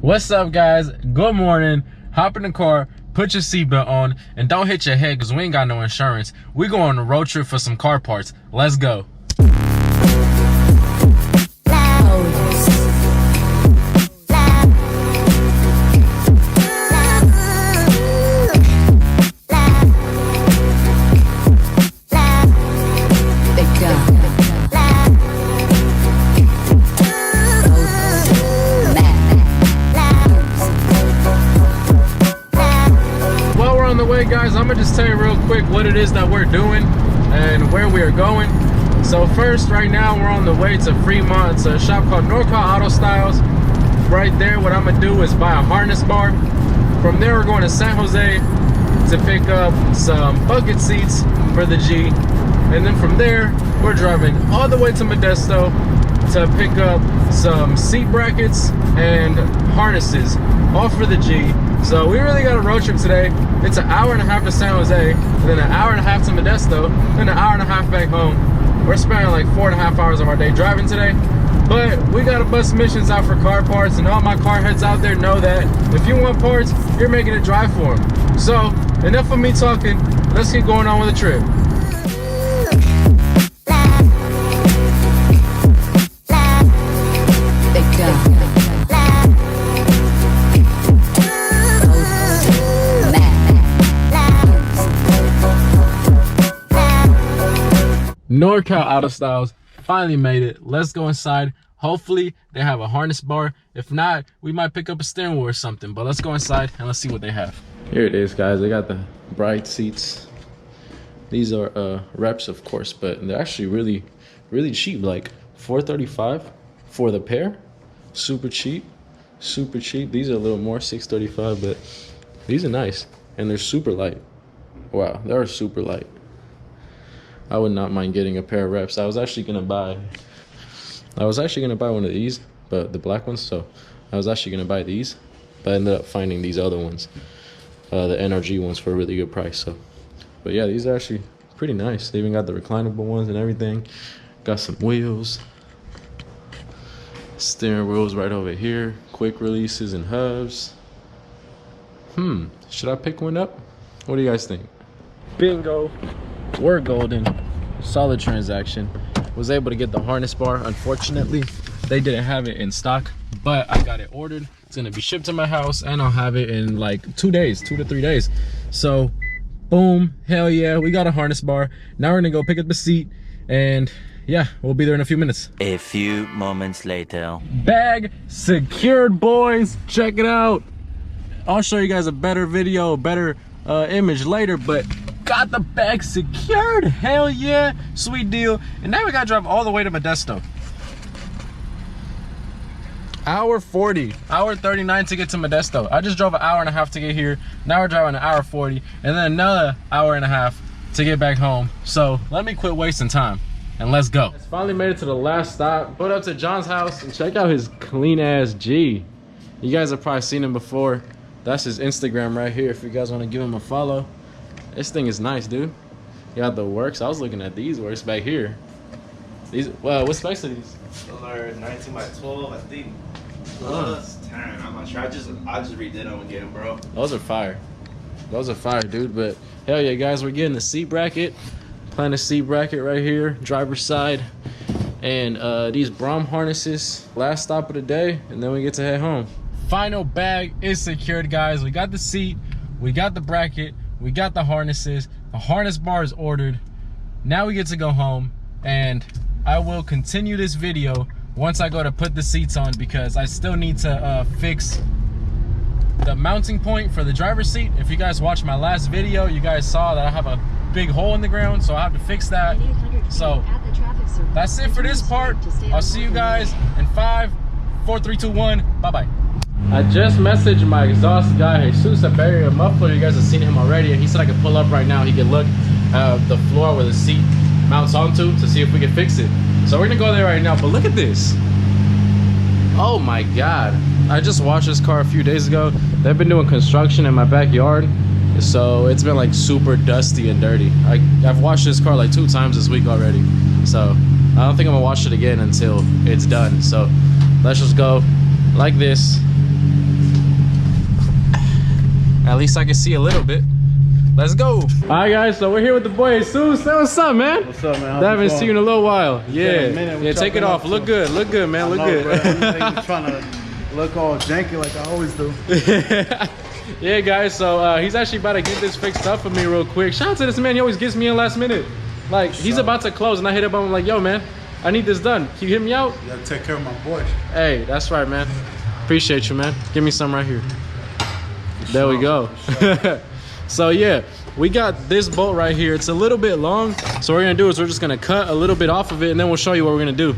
What's up, guys? Good morning. Hop in the car, put your seatbelt on, and don't hit your head because we ain't got no insurance. We go on a road trip for some car parts. Let's go. Guys, I'm gonna just tell you real quick what it is that we're doing and where we are going. So first, right now we're on the way to Fremont. It's a shop called Norcal Auto Styles. Right there, what I'm gonna do is buy a harness bar. From there, we're going to San Jose to pick up some bucket seats for the G, and then from there we're driving all the way to Modesto to pick up some seat brackets and harnesses, all for the G. So we really got a road trip today. It's an hour and a half to San Jose, and then an hour and a half to Modesto, then an hour and a half back home. We're spending like 4.5 hours of our day driving today, but we got to bust missions out for car parts, and all my car heads out there know that if you want parts, you're making a drive for them. So enough of me talking, let's get going on with the trip. Norcal Auto Styles finally made it. Let's go inside. Hopefully they have a harness bar. If not, we might pick up a steering wheel or something, but let's go inside and let's see what they have. Here it is, guys. They got the bright seats. These are reps, of course, but they're actually really cheap, like $435 for the pair. Super cheap. These are a little more, $635, but these are nice and they're super light. Wow, they're super light. I would not mind getting a pair of reps. I was actually gonna buy one of these, but the black ones. So I was actually gonna buy these, but I ended up finding these other ones, the NRG ones, for a really good price. So, but yeah, these are actually pretty nice. They even got the reclinable ones and everything. Got some wheels, steering wheels right over here, quick releases and hubs. Should I pick one up? What do you guys think? Bingo. We're golden. Solid transaction. Was able to get the harness bar. Unfortunately, they didn't have it in stock, but I got it ordered. It's gonna be shipped to my house and I'll have it in like 2 days, 2 to 3 days. So boom, hell yeah, we got a harness bar. Now we're gonna go pick up the seat, and yeah, we'll be there in a few minutes. A few moments later. Bag secured, boys. Check it out. I'll show you guys a better video, a better image later, but got the bag secured. Hell yeah, sweet deal. And now we gotta drive all the way to Modesto. Hour 40, hour 39 to get to Modesto. I just drove an hour and a half to get here. Now we're driving an hour 40, and then another hour and a half to get back home. So let me quit wasting time and let's go. It's finally made it to the last stop. Put up to John's house and check out his clean ass G. You guys have probably seen him before. That's his Instagram right here if you guys want to give him a follow. This thing is nice, dude. You got the works. I was looking at these works back here. These, well, what specs are these? Those are 19 by 12, I think. Plus 10. I'm not sure. I just redid them again, bro. Those are fire. Those are fire, dude. But hell yeah, guys, we're getting the seat bracket. Playing the seat bracket right here, driver's side, and these Brom harnesses. Last stop of the day, and then we get to head home. Final bag is secured, guys. We got the seat, we got the bracket, we got the harnesses. The harness bar is ordered. Now we get to go home, and I will continue this video once I go to put the seats on, because I still need to fix the mounting point for the driver's seat. If you guys watched my last video, you guys saw that I have a big hole in the ground, so I have to fix that. So that's it for this part. I'll see you guys in 5, 4, 3, 2, 1. Bye-bye. I just messaged my exhaust guy, Jesus, a barrier muffler. You guys have seen him already, and he said I could pull up right now. He could look at the floor where the seat mounts onto to see if we can fix it. So we're gonna go there right now. But look at this. Oh my God. I just washed this car a few days ago. They've been doing construction in my backyard, so it's been like super dusty and dirty. I've washed this car like 2 times this week already. So I don't think I'm gonna wash it again until it's done. So let's just go like this. least I can see a little bit. Let's go. All right, guys, so we're here with the boy Jesus. Say what's up, man? What's up, man? I haven't seen you in a little while. Yeah, yeah, take it off. Look good, man. Look good. I'm trying to look all janky like I always do. Yeah, guys, so he's actually about to get this fixed up for me real quick. Shout out to this man. He always gets me in last minute. Like, he's about to close, and I hit up on him like, yo, man, I need this done. Can you hit me out? You gotta take care of my boy. Hey, that's right, man. Appreciate you, man. Give me some right here. There we go. So yeah, we got this bolt right here. It's a little bit long, so what we're gonna do is we're just gonna cut a little bit off of it, and then we'll show you what we're gonna do.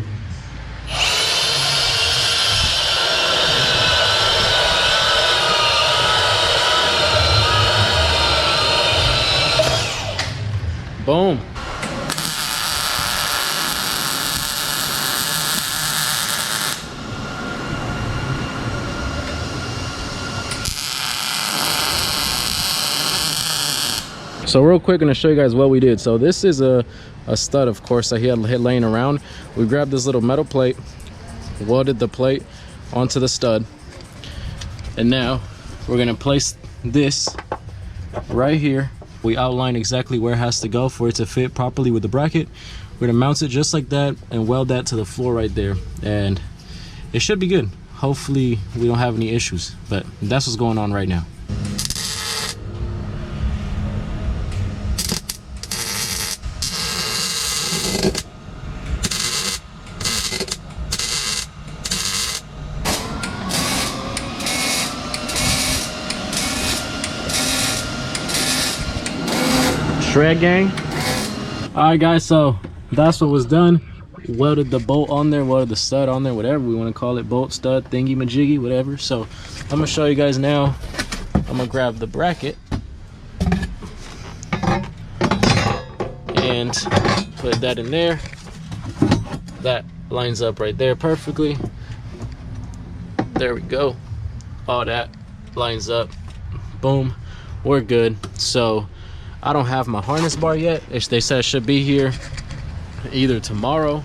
Boom. So real quick, gonna show you guys what we did. So this is a stud, of course, that he had laying around. We grabbed this little metal plate, welded the plate onto the stud, and now we're gonna place this right here. We outline exactly where it has to go for it to fit properly with the bracket. We're gonna mount it just like that and weld that to the floor right there, and it should be good. Hopefully we don't have any issues, but that's what's going on right now. Shred gang. All right, guys, so that's what was done. Welded the bolt on there, welded the stud on there, whatever we want to call it, bolt, stud, thingy majiggy, whatever. So I'm gonna show you guys now. I'm gonna grab the bracket and put that in there. That lines up right there perfectly. There we go. All that lines up. Boom, we're good. So I don't have my harness bar yet. They said it should be here either tomorrow.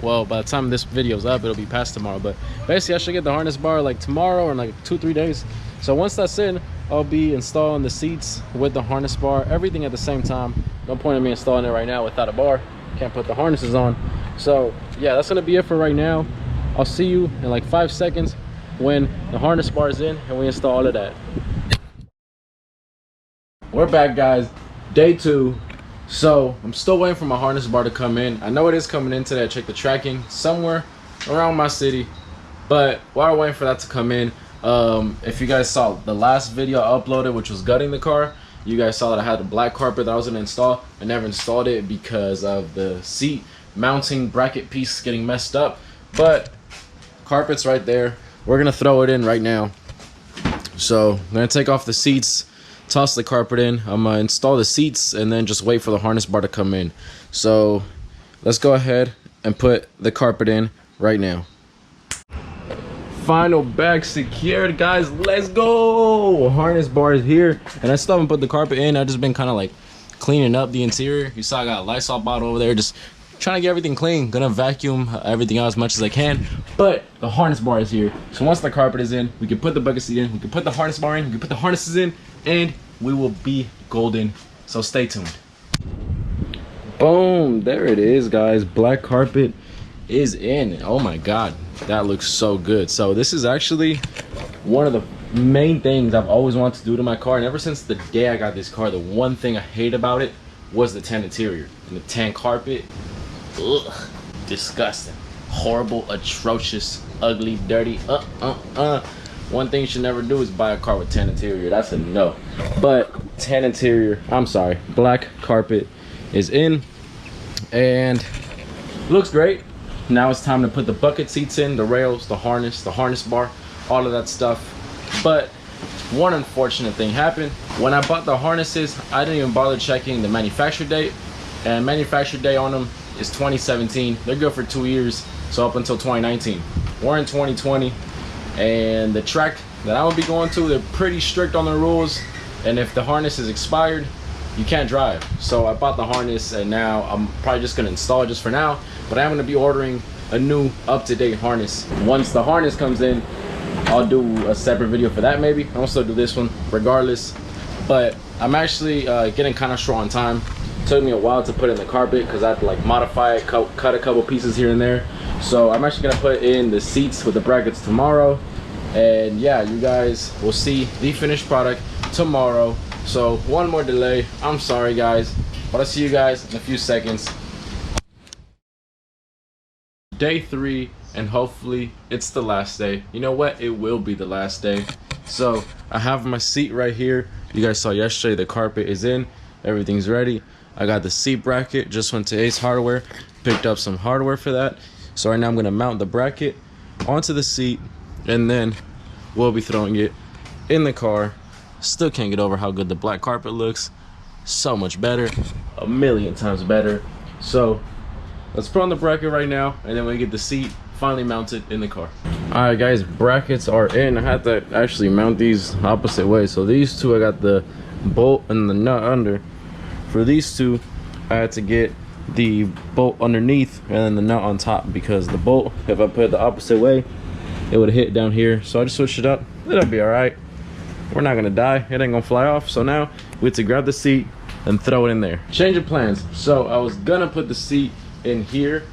Well, by the time this video's up, it'll be past tomorrow. But basically, I should get the harness bar like tomorrow or in like 2-3 days. So once that's in, I'll be installing the seats with the harness bar, everything at the same time. No point in me installing it right now without a bar. Can't put the harnesses on. So yeah, that's gonna be it for right now. I'll see you in like 5 seconds when the harness bar is in and we install all of that. We're back, guys. Day 2. So I'm still waiting for my harness bar to come in. I know it is coming in today. I checked the tracking somewhere around my city, but while we're waiting for that to come in, if you guys saw the last video I uploaded, which was gutting the car, you guys saw that I had a black carpet that I was gonna install. I never installed it because of the seat mounting bracket piece getting messed up, but carpet's right there. We're gonna throw it in right now. So I'm gonna take off the seats, toss the carpet in. I'm gonna install the seats and then just wait for the harness bar to come in. So let's go ahead and put the carpet in right now. Final bag secured, guys. Let's go. Harness bar is here, and I still haven't put the carpet in. I've just been kind of like cleaning up the interior. You saw I got a Lysol bottle over there, just trying to get everything clean. Gonna vacuum everything out as much as I can, but the harness bar is here. So once the carpet is in, we can put the bucket seat in, we can put the harness bar in, we can put the harnesses in, and we will be golden. So stay tuned. Boom, there it is, guys. Black carpet is in. Oh my god, that looks so good. So this is actually one of the main things I've always wanted to do to my car, and ever since the day I got this car, the one thing I hate about it was the tan interior and the tan carpet. Ugh, disgusting, horrible, atrocious, ugly, dirty. One thing you should never do is buy a car with tan interior. That's a no. But tan interior, I'm sorry, black carpet is in and looks great. Now it's time to put the bucket seats in, the rails, the harness bar, all of that stuff. But one unfortunate thing happened. When I bought the harnesses, I didn't even bother checking the manufacture date, and manufacture date on them is 2017. They're good for 2 years, so up until 2019. We're in 2020, and the track that I would be going to, they're pretty strict on the rules, and if the harness is expired, you can't drive. So I bought the harness, and now I'm probably just gonna install it just for now, but I'm gonna be ordering a new up-to-date harness. Once the harness comes in, I'll do a separate video for that maybe. I'll also do this one regardless. but I'm actually getting kind of short on time. It took me a while to put in the carpet because I had to like modify it, cut a couple pieces here and there. So I'm actually gonna put in the seats with the brackets tomorrow, and yeah, you guys will see the finished product tomorrow. So one more delay, I'm sorry guys, but I'll see you guys in a few seconds. Day 3, and hopefully it's the last day. You know what, it will be the last day. So I have my seat right here. You guys saw yesterday the carpet is in, everything's ready. I got the seat bracket, just went to Ace Hardware, picked up some hardware for that. So right now I'm gonna mount the bracket onto the seat, and then we'll be throwing it in the car. Still can't get over how good the black carpet looks. So much better, a million times better. So let's put on the bracket right now, and then we get the seat finally mounted in the car. All right guys, brackets are in. I had to actually mount these opposite ways. So these two, I got the bolt and the nut under. For these two, I had to get the bolt underneath and then the nut on top, because the bolt, if I put it the opposite way, it would hit down here. So I just switched it up. It'll be all right. We're not gonna die. It ain't gonna fly off. So now we have to grab the seat and throw it in there. Change of plans. So I was gonna put the seat in here,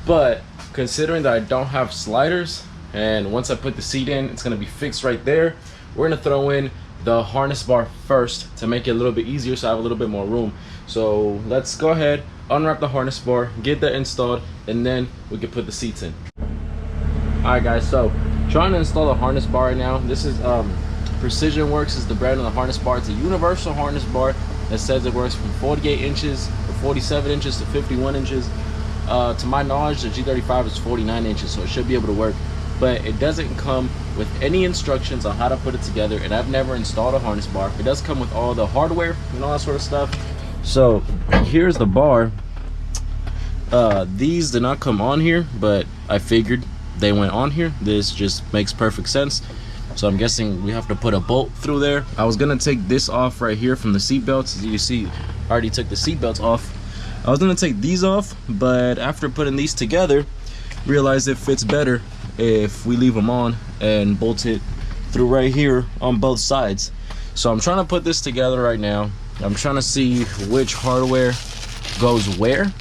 but considering that I don't have sliders, and once I put the seat in, it's gonna be fixed right there, we're gonna throw in the harness bar first to make it a little bit easier, so I have a little bit more room. So let's go ahead, unwrap the harness bar, get that installed, and then we can put the seats in. All right guys, so trying to install the harness bar right now. This is Precision Works is the brand of the harness bar. It's a universal harness bar that says it works from 48 inches or 47 inches to 51 inches. To my knowledge, the G35 is 49 inches, so it should be able to work, but it doesn't come with any instructions on how to put it together, and I've never installed a harness bar. It does come with all the hardware and all that sort of stuff. So here's the bar. These did not come on here, but I figured they went on here. This just makes perfect sense. So I'm guessing we have to put a bolt through there. I was gonna take this off right here from the seat belts. As you see, I already took the seat belts off. I was gonna take these off, but after putting these together, realized it fits better if we leave them on and bolt it through right here on both sides. So I'm trying to put this together right now. I'm trying to see which hardware goes where.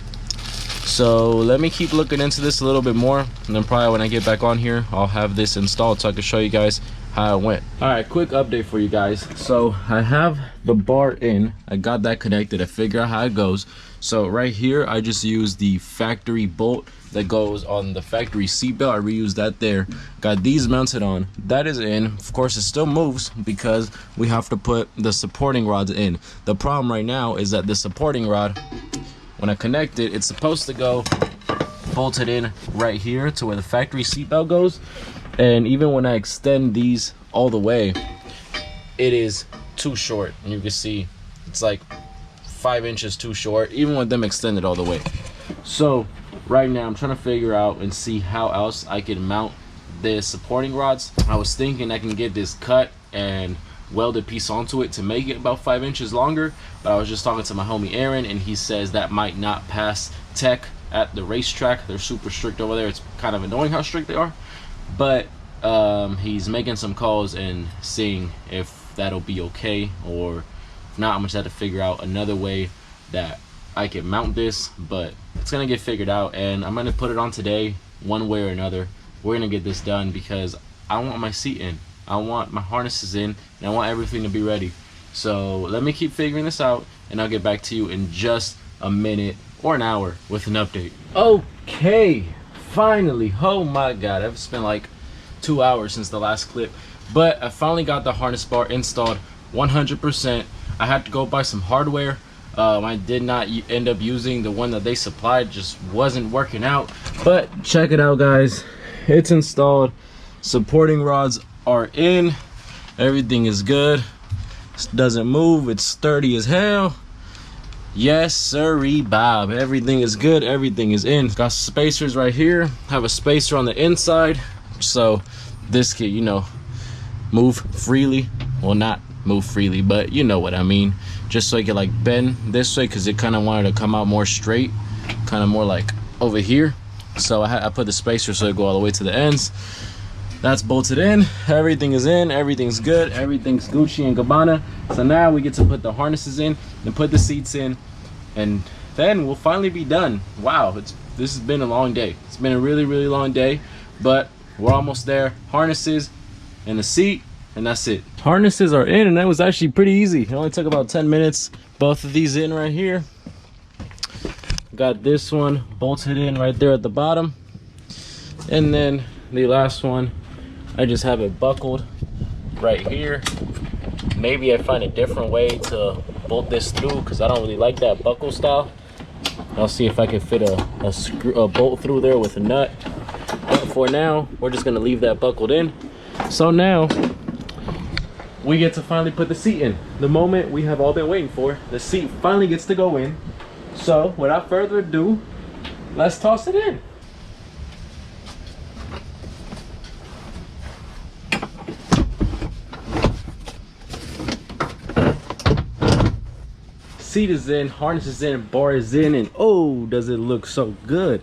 So let me keep looking into this a little bit more, and then probably when I get back on here, I'll have this installed so I can show you guys how it went. All right, quick update for you guys. So I have the bar in, I got that connected, I figure out how it goes. So right here, I just use the factory bolt that goes on the factory seatbelt. I reused that there. Got these mounted on. That is in. Of course, it still moves because we have to put the supporting rods in. The problem right now is that the supporting rod, when I connect it, it's supposed to go bolted in right here to where the factory seatbelt goes. And even when I extend these all the way, it is too short. And you can see it's like 5 inches too short, even with them extended all the way. So right now I'm trying to figure out and see how else I can mount the supporting rods. I was thinking I can get this cut and weld a piece onto it to make it about 5 inches longer, but I was just talking to my homie Aaron, and he says that might not pass tech at the racetrack. They're super strict over there. It's kind of annoying how strict they are, but he's making some calls and seeing if that'll be okay, or if not, I'm just have to figure out another way that I can mount this. But it's gonna get figured out, and I'm gonna put it on today one way or another. We're gonna get this done because I want my seat in, I want my harnesses in, and I want everything to be ready. So let me keep figuring this out, and I'll get back to you in just a minute or an hour with an update. Okay, finally. Oh my god, I've spent like 2 hours since the last clip, but I finally got the harness bar installed 100%. I had to go buy some hardware. I did not end up using the one that they supplied, just wasn't working out. But check it out guys, it's installed. Supporting rods are in, everything is good. It doesn't move, it's sturdy as hell. Yes sirree Bob, everything is good, everything is in. Got spacers right here, have a spacer on the inside so this can, you know, move freely. Well, not move freely, but you know what I mean, just so it can like bend this way, because it kind of wanted to come out more straight, kind of more like over here. So I put the spacer so it go all the way to the ends. That's bolted in. Everything is in. Everything's good. Everything's Gucci and Gabbana. So now we get to put the harnesses in and put the seats in, and then we'll finally be done. Wow, this has been a long day. It's been a really, really long day, but we're almost there. Harnesses and the seat, and that's it. Harnesses are in, and that was actually pretty easy. It only took about 10 minutes. Both of these in right here. Got this one bolted in right there at the bottom, and then the last one, I just have it buckled right here. Maybe I find a different way to bolt this through, because I don't really like that buckle style. I'll see if I can fit a bolt through there with a nut. But for now, we're just gonna leave that buckled in. So now we get to finally put the seat in. The moment we have all been waiting for. The seat finally gets to go in. So without further ado, let's toss it in. Seat is in, harness is in, bar is in, and oh, does it look so good.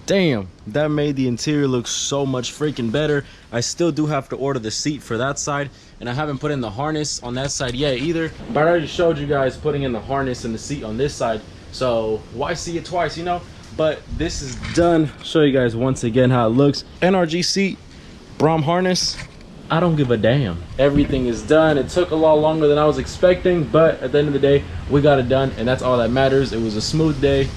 Damn, that made the interior look so much freaking better. I still do have to order the seat for that side, and I haven't put in the harness on that side yet either, but I already showed you guys putting in the harness and the seat on this side, so why see it twice, you know? But this is done. Show you guys once again how it looks. NRG seat, Brom harness, I don't give a damn. Everything is done. It took a lot longer than I was expecting, but at the end of the day, we got it done, and that's all that matters. It was a smooth day.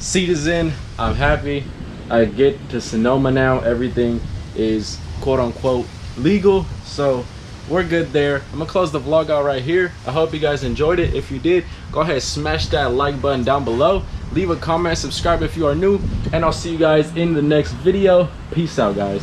Seat is in. I'm happy. I get to Sonoma now. Everything is quote unquote legal, so we're good there. I'm gonna close the vlog out right here. I hope you guys enjoyed it. If you did, go ahead, smash that like button down below. Leave a comment, subscribe if you are new, and I'll see you guys in the next video. Peace out, guys.